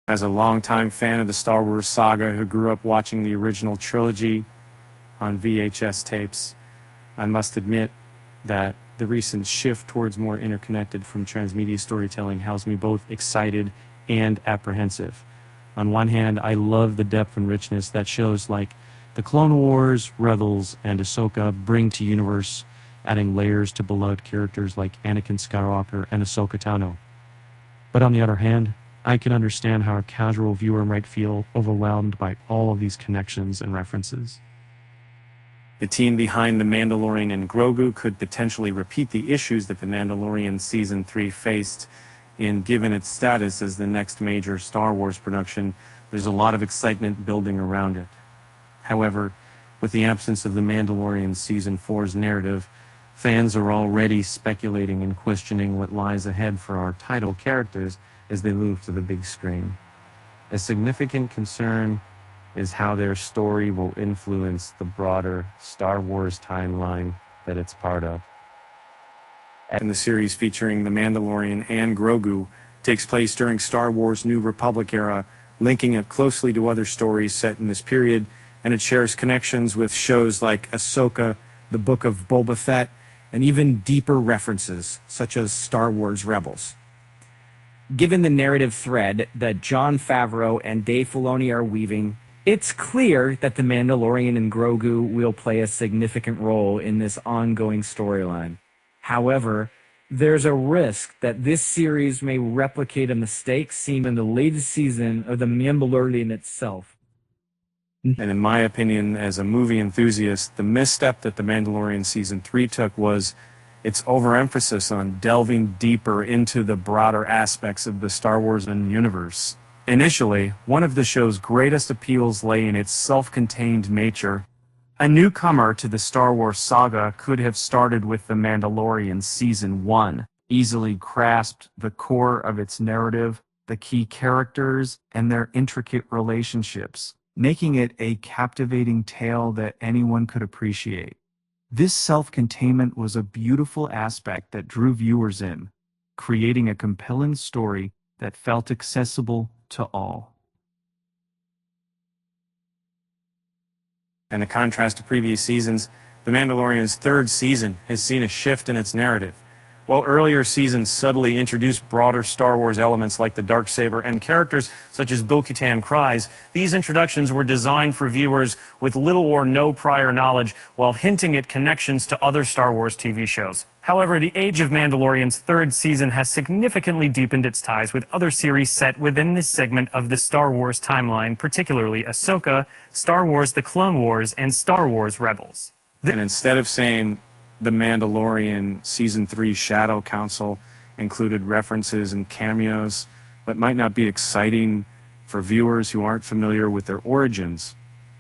As a longtime fan of the Star Wars saga who grew up watching the original trilogy on VHS tapes, I must admit that the recent shift towards more interconnected from transmedia storytelling has me both excited and apprehensive. On one hand, I love the depth and richness that shows like the Clone Wars, Rebels, and Ahsoka bring to universe, adding layers to beloved characters like Anakin Skywalker and Ahsoka Tano. But on the other hand, I can understand how a casual viewer might feel overwhelmed by all of these connections and references. The team behind The Mandalorian and Grogu could potentially repeat the issues that The Mandalorian Season 3 faced, and given its status as the next major Star Wars production, there's a lot of excitement building around it. However, with the absence of The Mandalorian Season 4's narrative, fans are already speculating and questioning what lies ahead for our title characters as they move to the big screen. A significant concern is how their story will influence the broader Star Wars timeline that it's part of. And the series featuring The Mandalorian and Grogu takes place during Star Wars New Republic era, linking it closely to other stories set in this period, and it shares connections with shows like Ahsoka, The Book of Boba Fett, and even deeper references, such as Star Wars Rebels. Given the narrative thread that Jon Favreau and Dave Filoni are weaving, it's clear that The Mandalorian and Grogu will play a significant role in this ongoing storyline. However, there's a risk that this series may replicate a mistake seen in the latest season of The Mandalorian itself. And in my opinion, as a movie enthusiast, the misstep that The Mandalorian Season 3 took was its overemphasis on delving deeper into the broader aspects of the Star Wars universe. Initially, one of the show's greatest appeals lay in its self-contained nature. A newcomer to the Star Wars saga could have started with The Mandalorian Season 1, easily grasped the core of its narrative, the key characters, and their intricate relationships, making it a captivating tale that anyone could appreciate. This self-containment was a beautiful aspect that drew viewers in, creating a compelling story that felt accessible to all. And in contrast to previous seasons, The Mandalorian's third season has seen a shift in its narrative. While earlier seasons subtly introduced broader Star Wars elements like the Darksaber and characters such as Bo-Katan Kryze, these introductions were designed for viewers with little or no prior knowledge while hinting at connections to other Star Wars TV shows. However, the Age of Mandalorian's third season has significantly deepened its ties with other series set within this segment of the Star Wars timeline, particularly Ahsoka, Star Wars The Clone Wars, and Star Wars Rebels. And instead of saying The Mandalorian Season 3 Shadow Council included references and cameos that might not be exciting for viewers who aren't familiar with their origins.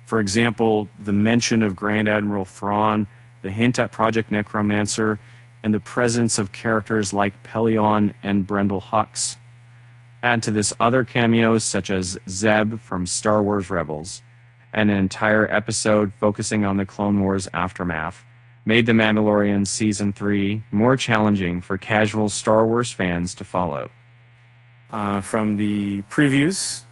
For example, the mention of Grand Admiral Thrawn, the hint at Project Necromancer, and the presence of characters like Pelion and Brendel Hux. Add to this other cameos such as Zeb from Star Wars Rebels, and an entire episode focusing on the Clone Wars aftermath, made The Mandalorian Season 3 more challenging for casual Star Wars fans to follow. From the previews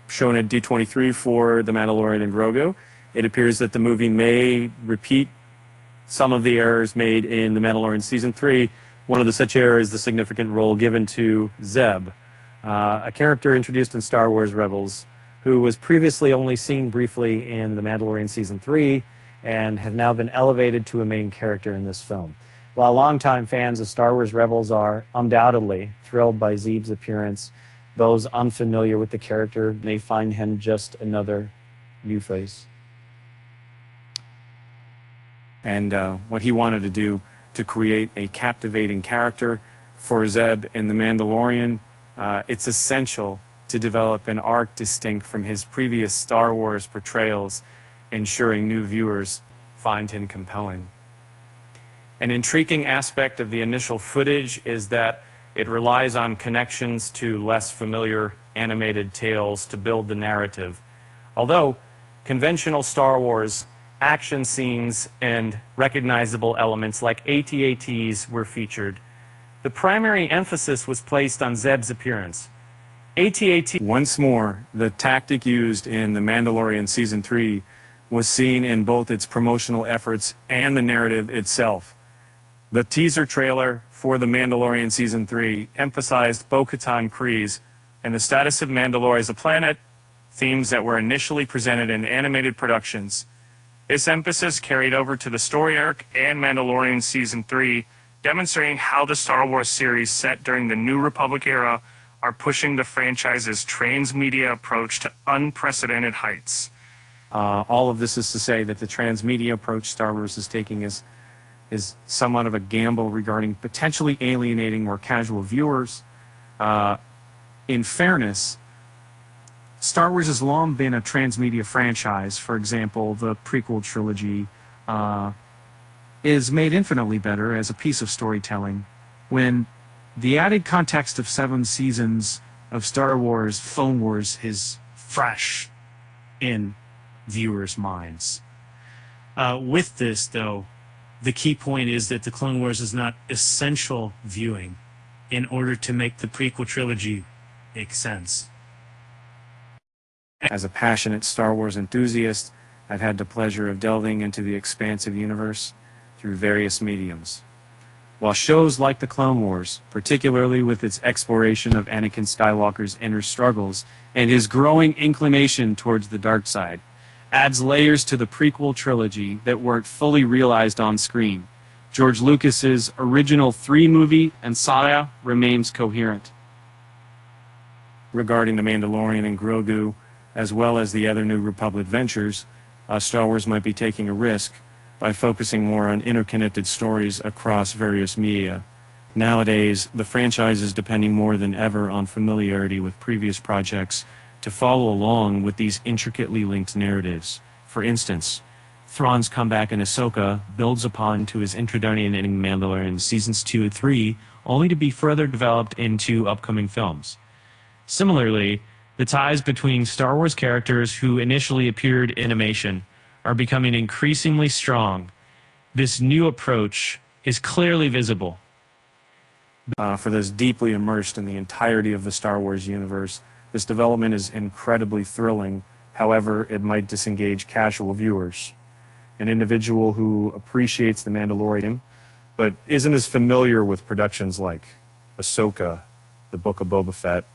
shown at D23 for The Mandalorian and Grogu, it appears that the movie may repeat some of the errors made in The Mandalorian Season 3. One of the such errors is the significant role given to Zeb, a character introduced in Star Wars Rebels, who was previously only seen briefly in The Mandalorian Season 3, and have now been elevated to a main character in this film. While longtime fans of Star Wars Rebels are undoubtedly thrilled by Zeb's appearance, those unfamiliar with the character may find him just another new face. And what he wanted to do to create a captivating character for Zeb in The Mandalorian, it's essential to develop an arc distinct from his previous Star Wars portrayals, ensuring new viewers find him compelling. An intriguing aspect of the initial footage is that it relies on connections to less familiar animated tales to build the narrative. Although conventional Star Wars action scenes and recognizable elements like AT-ATs were featured, the primary emphasis was placed on Zeb's appearance. AT-AT. Once more, the tactic used in The Mandalorian Season 3 was seen in both its promotional efforts and the narrative itself. The teaser trailer for The Mandalorian Season 3 emphasized Bo-Katan Kryze and the status of Mandalore as a planet, themes that were initially presented in animated productions. This emphasis carried over to the story arc and Mandalorian Season 3, demonstrating how the Star Wars series set during the New Republic era are pushing the franchise's transmedia approach to unprecedented heights. All of this is to say that the transmedia approach Star Wars is taking is somewhat of a gamble regarding potentially alienating more casual viewers. In fairness, Star Wars has long been a transmedia franchise. For example, the prequel trilogy is made infinitely better as a piece of storytelling when the added context of 7 seasons of Star Wars Clone Wars is fresh in viewers' minds. With this, though, the key point is that the Clone Wars is not essential viewing in order to make the prequel trilogy make sense. As a passionate Star Wars enthusiast, I've had the pleasure of delving into the expansive universe through various mediums. While shows like The Clone Wars, particularly with its exploration of Anakin Skywalker's inner struggles and his growing inclination towards the dark side, adds layers to the prequel trilogy that weren't fully realized on screen, George Lucas's original 3-movie and saga remains coherent. Regarding The Mandalorian and Grogu, as well as the other New Republic ventures, Star Wars might be taking a risk by focusing more on interconnected stories across various media. Nowadays, the franchise is depending more than ever on familiarity with previous projects to follow along with these intricately linked narratives. For instance, Thrawn's comeback in Ahsoka builds upon to his introduction in Mandalorian Seasons 2 and 3, only to be further developed into upcoming films. Similarly, the ties between Star Wars characters who initially appeared in animation are becoming increasingly strong. This new approach is clearly visible. For those deeply immersed in the entirety of the Star Wars universe, this development is incredibly thrilling. However, it might disengage casual viewers. An individual who appreciates The Mandalorian, but isn't as familiar with productions like Ahsoka, The Book of Boba Fett,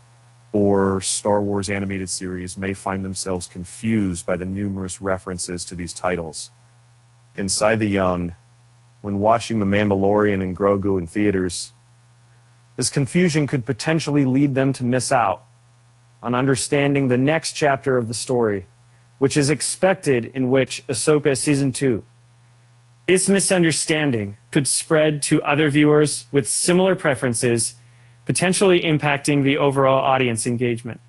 or Star Wars animated series may find themselves confused by the numerous references to these titles. Inside the young, when watching The Mandalorian and Grogu in theaters, this confusion could potentially lead them to miss out on understanding the next chapter of the story, which is expected in which Ahsoka Season 2. This misunderstanding could spread to other viewers with similar preferences, potentially impacting the overall audience engagement.